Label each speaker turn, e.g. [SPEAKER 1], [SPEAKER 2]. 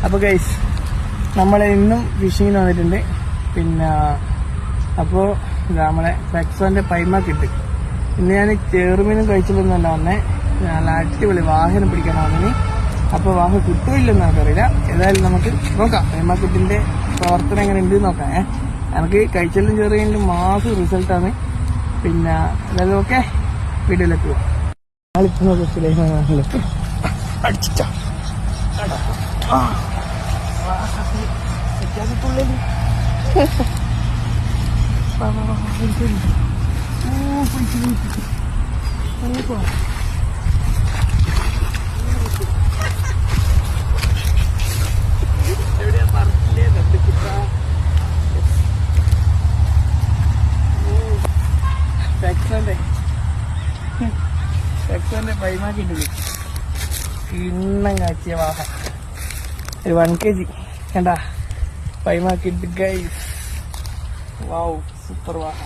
[SPEAKER 1] അപ്പോൾ ഗൈസ് നമ്മൾ ഇന്നും ഫിഷിങ്ങിന് വന്നിട്ടുണ്ട്. പിന്നെ അപ്പോൾ നമ്മളെ പെക്സോന്റെ പൈമ കിട്ടി. ഇന്ന് ഞാൻ ചെറുമീനും കഴിച്ചില്ലെന്നല്ല വന്നേ, നല്ല അടിപൊളി വാഹനം പിടിക്കാൻ വന്നിന്. അപ്പോൾ വാഹനം കിട്ടുമില്ലെന്ന് നമുക്കറിയില്ല. ഏതായാലും നമുക്ക് നോക്കാം പൈമ കിട്ടിന്റെ പ്രവർത്തനം എങ്ങനെ ഉണ്ട് നോക്കാം. എനിക്ക് കഴിച്ചെല്ലാം ചെറിയ മാസം റിസൾട്ടാണ്. പിന്നെ എന്തായാലും ഓക്കെ, വീഡിയോയിലേക്ക് പോവാം. ആളിപ്പോ അടിച്ചാ പെക്സോന്റെ പൈമാക്കിട്ടുണ്ട്. കിണ്ണം കാച്ചിയ വാഹ ഒരു 1 kg കണ്ടാ പൈമാക്കിട്ട് ഗൈസ്. വാവ്, സൂപ്പർ വാഹ.